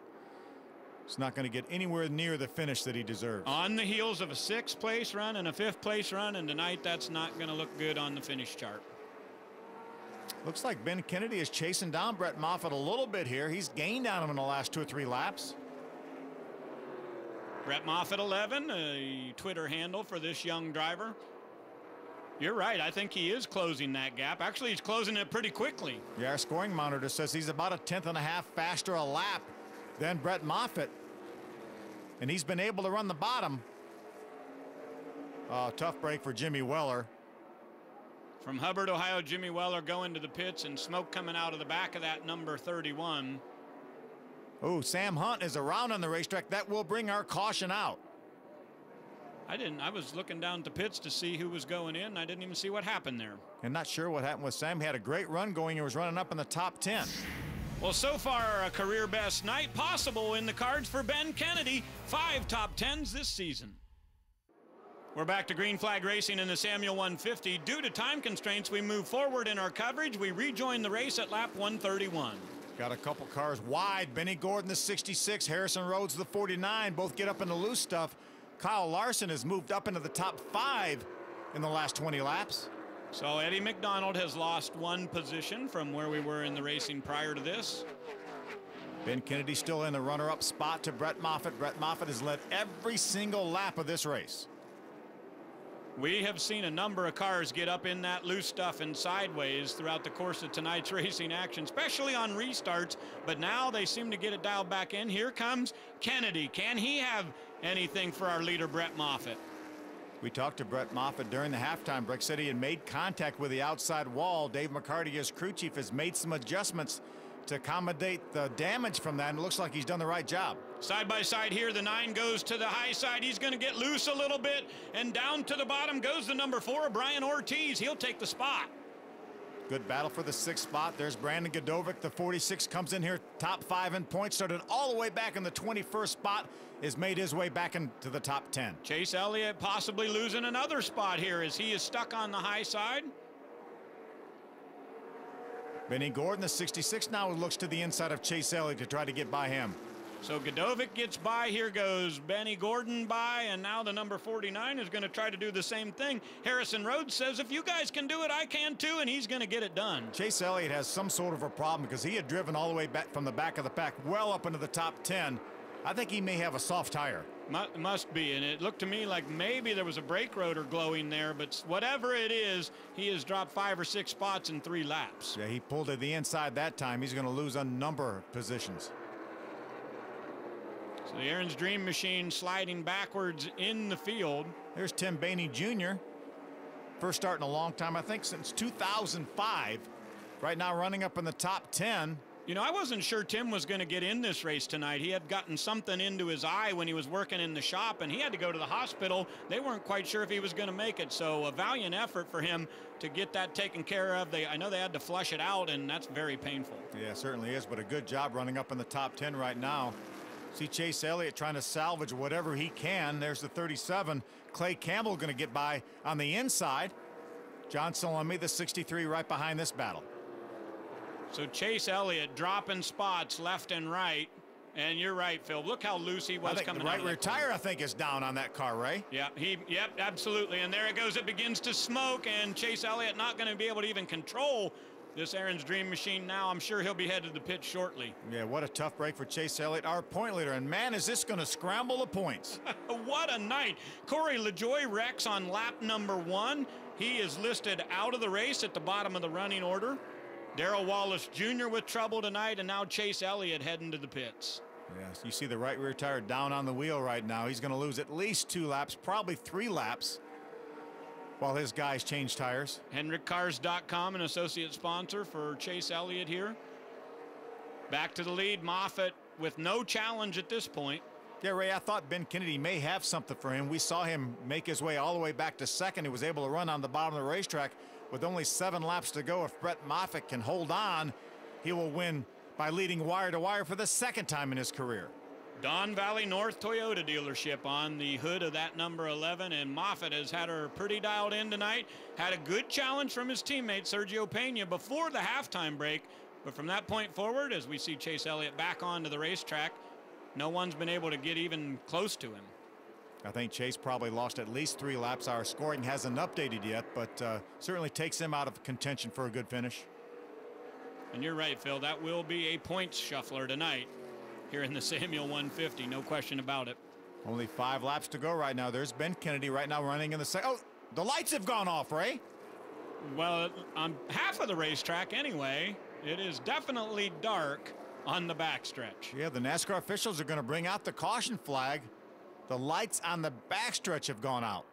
Speaker 3: it's not going to get anywhere near the finish that he deserves.
Speaker 5: On the heels of a 6th place run and a 5th place run, and tonight that's not going to look good on the finish chart.
Speaker 3: Looks like Ben Kennedy is chasing down Brett Moffitt a little bit here. He's gained on him in the last 2 or 3 laps.
Speaker 5: Brett Moffitt 11, a Twitter handle for this young driver. You're right. I think he is closing that gap. Actually, he's closing it pretty quickly.
Speaker 3: Yeah, our scoring monitor says he's about a 1/10.5 faster a lap than Brett Moffitt. And he's been able to run the bottom. Tough break for Jimmy Weller.
Speaker 5: From Hubbard, Ohio, Jimmy Weller going to the pits and smoke coming out of the back of that number 31.
Speaker 3: Oh, Sam Hunt is around on the racetrack. That will bring our caution out.
Speaker 5: I was looking down at the pits to see who was going in. I didn't even see what happened there.
Speaker 3: And not sure what happened with Sam. He had a great run going. He was running up in the top 10.
Speaker 5: Well, so far, a career best night possible in the cards for Ben Kennedy. 5 top 10s this season. We're back to green flag racing in the Samuel 150. Due to time constraints, we move forward in our coverage. We rejoin the race at lap 131.
Speaker 3: Got a couple cars wide. Benny Gordon, the 66. Harrison Rhodes, the 49. Both get up in the loose stuff. Kyle Larson has moved up into the top 5 in the last 20 laps.
Speaker 5: So Eddie McDonald has lost 1 position from where we were in the racing prior to this.
Speaker 3: Ben Kennedy still in the runner-up spot to Brett Moffitt. Brett Moffitt has led every single lap of this race.
Speaker 5: We have seen a number of cars get up in that loose stuff and sideways throughout the course of tonight's racing action, especially on restarts, but now they seem to get it dialed back in. Here comes Kennedy. Can he have anything for our leader, Brett Moffitt?
Speaker 3: We talked to Brett Moffitt during the halftime break, said he had made contact with the outside wall. Dave McCarty, his crew chief, has made some adjustments to accommodate the damage from that, and it looks like he's done the right job.
Speaker 5: Side by side here, the 9 goes to the high side. He's going to get loose a little bit, and down to the bottom goes the number 4, Brian Ortiz. He'll take the spot.
Speaker 3: Good battle for the 6th spot. There's Brandon Godovic. The 46 comes in here top 5 in points, started all the way back in the 21st spot has made his way back into the top 10.
Speaker 5: Chase Elliott possibly losing another spot here as he is stuck on the high side.
Speaker 3: Benny Gordon, the 66, now looks to the inside of Chase Elliott to try to get by him.
Speaker 5: So Godovic gets by. Here goes Benny Gordon by, and now the number 49 is going to try to do the same thing. Harrison Rhodes says, if you guys can do it, I can too, and he's going to get it done.
Speaker 3: Chase Elliott has some sort of a problem because he had driven all the way back from the back of the pack well up into the top 10. I think he may have a soft tire.
Speaker 5: Must be, and it looked to me like maybe there was a brake rotor glowing there, but whatever it is, he has dropped 5 or 6 spots in 3 laps.
Speaker 3: Yeah, he pulled to the inside that time. He's going to lose a number of positions.
Speaker 5: So the Aaron's Dream Machine sliding backwards in the field.
Speaker 3: There's Tim Bainey Jr. First start in a long time, I think since 2005. Right now running up in the top 10.
Speaker 5: You know, I wasn't sure Tim was going to get in this race tonight. He had gotten something into his eye when he was working in the shop, and he had to go to the hospital. They weren't quite sure if he was going to make it, so a valiant effort for him to get that taken care of. I know they had to flush it out, and that's very painful.
Speaker 3: Yeah, certainly is, but a good job running up in the top 10 right now. See Chase Elliott trying to salvage whatever he can. There's the 37. Clay Campbell going to get by on the inside. John Salemi, the 63, right behind this battle.
Speaker 5: So Chase Elliott dropping spots left and right. And you're right, Phil. Look how loose he was coming out.
Speaker 3: The right rear tire, I think, is down on that car, Ray.
Speaker 5: Yeah, yep, absolutely. And there it goes. It begins to smoke, and Chase Elliott not going to be able to even control this Aaron's Dream Machine now. I'm sure he'll be headed to the pit shortly.
Speaker 3: Yeah, what a tough break for Chase Elliott, our point leader. And, man, is this going to scramble the points.
Speaker 5: What a night. Corey LaJoie wrecks on lap number 1. He is listed out of the race at the bottom of the running order. Darrell Wallace Jr. with trouble tonight, and now Chase Elliott heading to the pits.
Speaker 3: Yes, you see the right rear tire down on the wheel right now. He's going to lose at least 2 laps, probably 3 laps, while his guys change tires.
Speaker 5: HendrickCars.com, an associate sponsor for Chase Elliott here. Back to the lead, Moffitt with no challenge at this point.
Speaker 3: Yeah, Ray, I thought Ben Kennedy may have something for him. We saw him make his way all the way back to second. He was able to run on the bottom of the racetrack with only 7 laps to go. If Brett Moffitt can hold on, he will win by leading wire to wire for the 2nd time in his career.
Speaker 5: Don Valley North Toyota dealership on the hood of that number 11, and Moffitt has had her pretty dialed in tonight. Had a good challenge from his teammate Sergio Pena before the halftime break, but from that point forward, as we see Chase Elliott back onto the racetrack, no one's been able to get even close to him.
Speaker 3: I think Chase probably lost at least 3 laps. Our scoring hasn't updated yet, but certainly takes him out of contention for a good finish.
Speaker 5: And you're right, Phil, that will be a points shuffler tonight here in the Samuel 150, no question about it.
Speaker 3: Only 5 laps to go right now. There's Ben Kennedy right now running in the second. Oh, the lights have gone off, Ray.
Speaker 5: Well, on half of the racetrack anyway, it is definitely dark on the backstretch.
Speaker 3: Yeah, the NASCAR officials are going to bring out the caution flag. The lights on the backstretch have gone out.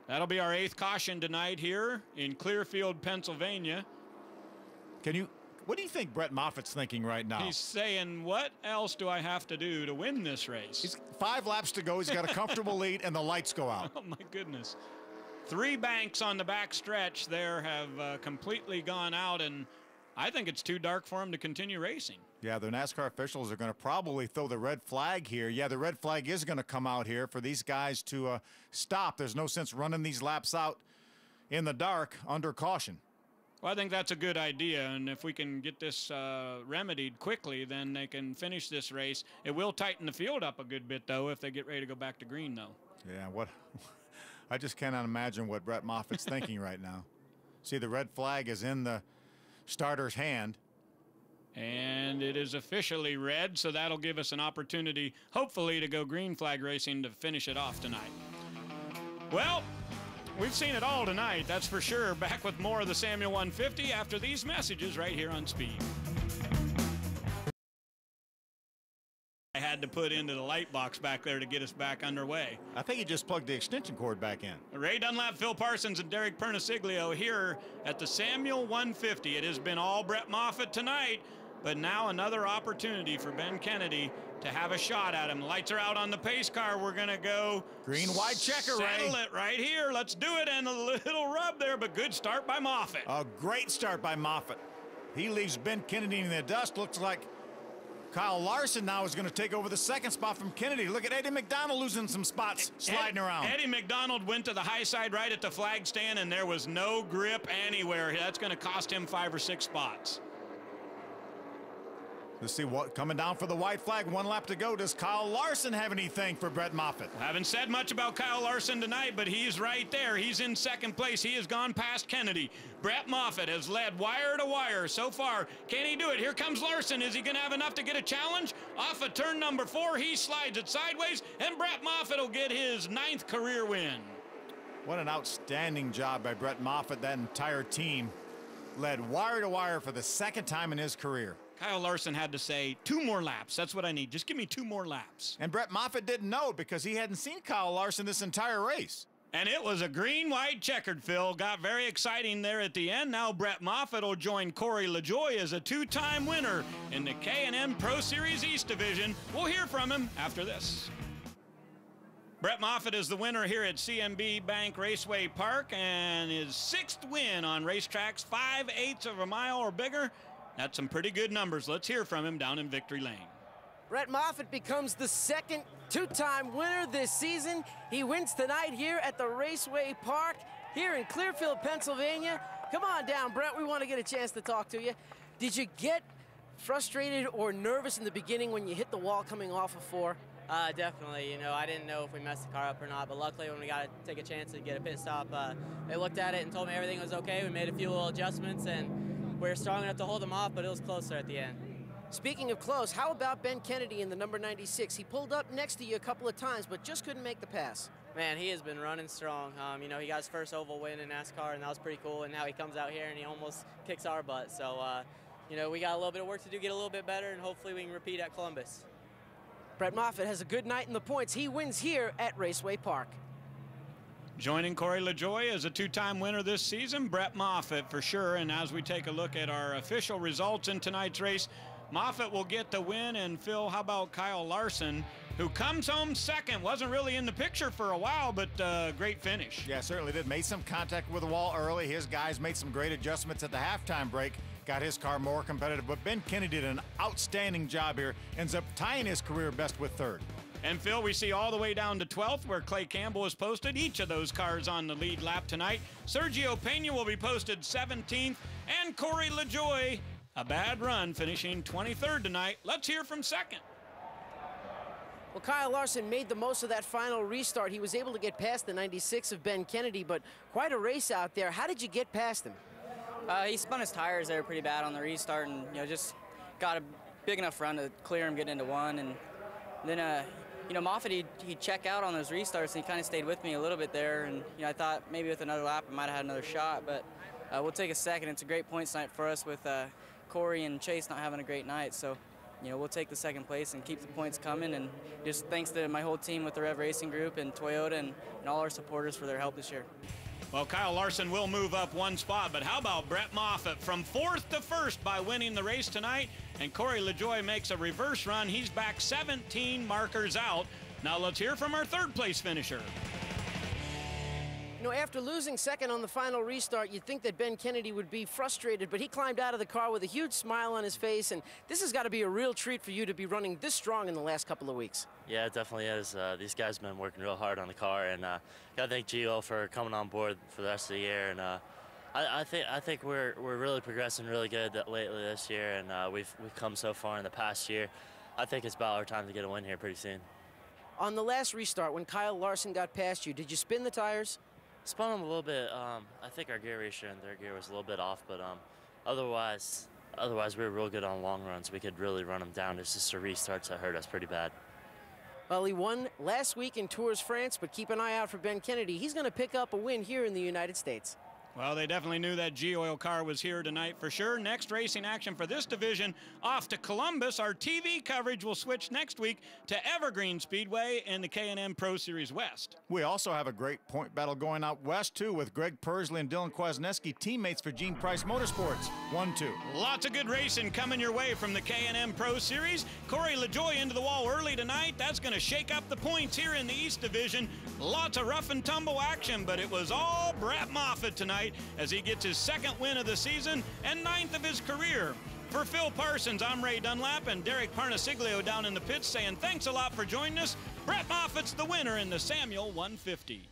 Speaker 5: That'll be our 8th caution tonight here in Clearfield, Pennsylvania.
Speaker 3: What do you think Brett Moffitt's thinking right now?
Speaker 5: He's saying, what else do I have to do to win this race?
Speaker 3: He's 5 laps to go. He's got a comfortable lead, and the lights go out.
Speaker 5: Oh, my goodness. 3 banks on the back stretch there have completely gone out, and I think it's too dark for him to continue racing.
Speaker 3: Yeah, the NASCAR officials are going to probably throw the red flag here. Yeah, the red flag is going to come out here for these guys to stop. There's no sense running these laps out in the dark under caution.
Speaker 5: Well, I think that's a good idea, and if we can get this remedied quickly, then they can finish this race. It will tighten the field up a good bit, though, if they get ready to go back to green, though.
Speaker 3: Yeah, I just cannot imagine what Brett Moffitt's thinking right now. See, the red flag is in the starter's hand.
Speaker 5: And it is officially red, so that'll give us an opportunity, hopefully, to go green flag racing to finish it off tonight. Well, we've seen it all tonight, that's for sure. Back with more of the Samuel 150 after these messages right here on Speed. I had to put into the light box back there to get us back underway.
Speaker 3: I think you just plugged the extension cord back in.
Speaker 5: Ray Dunlap, Phil Parsons, and Derek Pernesiglio here at the Samuel 150. It has been all Brett Moffitt tonight, but now another opportunity for Ben Kennedy to have a shot at him. Lights are out on the pace car. We're going to go
Speaker 3: green, white checker, Ray.
Speaker 5: Settle it right here. Let's do it. And a little rub there, but good start by Moffitt.
Speaker 3: A great start by Moffitt. He leaves Ben Kennedy in the dust. Looks like Kyle Larson now is going to take over the second spot from Kennedy. Look at Eddie McDonald losing some spots, sliding around.
Speaker 5: Eddie McDonald went to the high side right at the flag stand, and there was no grip anywhere. That's going to cost him 5 or 6 spots.
Speaker 3: Let's see what coming down for the white flag. 1 lap to go. Does Kyle Larson have anything for Brett Moffitt?
Speaker 5: Haven't said much about Kyle Larson tonight, but he's right there. He's in second place. He has gone past Kennedy. Brett Moffitt has led wire to wire so far. Can he do it? Here comes Larson. Is he going to have enough to get a challenge? Off of turn number 4, he slides it sideways, and Brett Moffitt will get his 9th career win.
Speaker 3: What an outstanding job by Brett Moffitt. That entire team led wire to wire for the 2nd time in his career.
Speaker 5: Kyle Larson had to say 2 more laps. That's what I need. Just give me 2 more laps.
Speaker 3: And Brett Moffitt didn't know because he hadn't seen Kyle Larson this entire race.
Speaker 5: And it was a green-white checkered, Phil. Got very exciting there at the end. Now Brett Moffitt will join Corey LaJoie as a 2-time winner in the K&N Pro Series East Division. We'll hear from him after this. Brett Moffitt is the winner here at CMB Bank Raceway Park and his 6th win on racetracks 5/8 of a mile or bigger. That's some pretty good numbers. Let's hear from him down in Victory Lane.
Speaker 7: Brett Moffitt becomes the 2nd 2-time winner this season. He wins tonight here at the Raceway Park here in Clearfield, Pennsylvania. Come on down, Brett. We want to get a chance to talk to you. Did you get frustrated or nervous in the beginning when you hit the wall coming off of 4?
Speaker 8: Definitely. You know, I didn't know if we messed the car up or not, but luckily when we got to take a chance to get a pit stop, they looked at it and told me everything was okay. We made a few little adjustments, and we were strong enough to hold them off, but it was closer at the end.
Speaker 7: Speaking of close, how about Ben Kennedy in the number 96? He pulled up next to you a couple of times, but just couldn't make the pass.
Speaker 8: Man, he has been running strong. You know, he got his first oval win in NASCAR, and that was pretty cool, and now he comes out here and he almost kicks our butt. So, you know, we got a little bit of work to do, get a little bit better, and hopefully we can repeat at Columbus.
Speaker 7: Brett Moffitt has a good night in the points. He wins here at Raceway Park.
Speaker 5: Joining Corey LaJoie as a 2-time winner this season, Brett Moffitt for sure. And as we take a look at our official results in tonight's race, Moffitt will get the win. And Phil, how about Kyle Larson, who comes home 2nd? Wasn't really in the picture for a while, but great finish.
Speaker 3: Yeah, certainly did. Made some contact with the wall early. His guys made some great adjustments at the halftime break. Got his car more competitive. But Ben Kennedy did an outstanding job here. Ends up tying his career best with 3rd.
Speaker 5: And Phil, we see all the way down to 12th where Clay Campbell is posted. Each of those cars on the lead lap tonight. Sergio Pena will be posted 17th. And Corey LaJoie, a bad run, finishing 23rd tonight. Let's hear from 2nd.
Speaker 7: Well, Kyle Larson made the most of that final restart. He was able to get past the 96 of Ben Kennedy, but quite a race out there. How did you get past him?
Speaker 6: He spun his tires there pretty bad on the restart, and you know, just got a big enough run to clear him getting into 1. And then you know, Moffitt, he'd check out on those restarts, and he kind of stayed with me a little bit there. And, you know, I thought maybe with another lap I might have had another shot, but we'll take a 2nd. It's a great points night for us with Corey and Chase not having a great night. So, you know, we'll take the 2nd place and keep the points coming. And just thanks to my whole team with the Rev Racing Group and Toyota and all our supporters for their help this year.
Speaker 5: Well, Kyle Larson will move up 1 spot, but how about Brett Moffitt from 4th to 1st by winning the race tonight? And Corey LaJoie makes a reverse run. He's back 17 markers out. Now let's hear from our 3rd place finisher.
Speaker 7: You know, after losing 2nd on the final restart, you'd think that Ben Kennedy would be frustrated, but he climbed out of the car with a huge smile on his face, and this has got to be a real treat for you to be running this strong in the last couple of weeks.
Speaker 13: Yeah, it definitely is. These guys have been working real hard on the car, and gotta thank Gio for coming on board for the rest of the year. And I think we're really progressing really good lately this year, and we've come so far in the past year. I think it's about our time to get a win here pretty soon.
Speaker 7: On the last restart, when Kyle Larson got past you, did you spin the tires?
Speaker 13: Spun them a little bit. I think our gear ratio and their gear was a little bit off, but otherwise we were real good on long runs. We could really run them down. It's just the restarts that hurt us pretty bad.
Speaker 7: Well, he won last week in Tours France, but keep an eye out for Ben Kennedy. He's going to pick up a win here in the United States.
Speaker 5: Well, they definitely knew that G-Oil car was here tonight for sure. Next racing action for this division off to Columbus. Our TV coverage will switch next week to Evergreen Speedway in the K&N Pro Series West.
Speaker 3: We also have a great point battle going out west, too, with Greg Persley and Dylan Kwasniewski, teammates for Gene Price Motorsports. 1-2.
Speaker 5: Lots of good racing coming your way from the K&N Pro Series. Corey LaJoie into the wall early tonight. That's going to shake up the points here in the East Division. Lots of rough and tumble action, but it was all Brett Moffitt tonight as he gets his 2nd win of the season and 9th of his career. For Phil Parsons, I'm Ray Dunlap, and Derek PERNESIGLIO down in the pits saying thanks a lot for joining us. Brett Moffitt's the winner in the Samuel 150.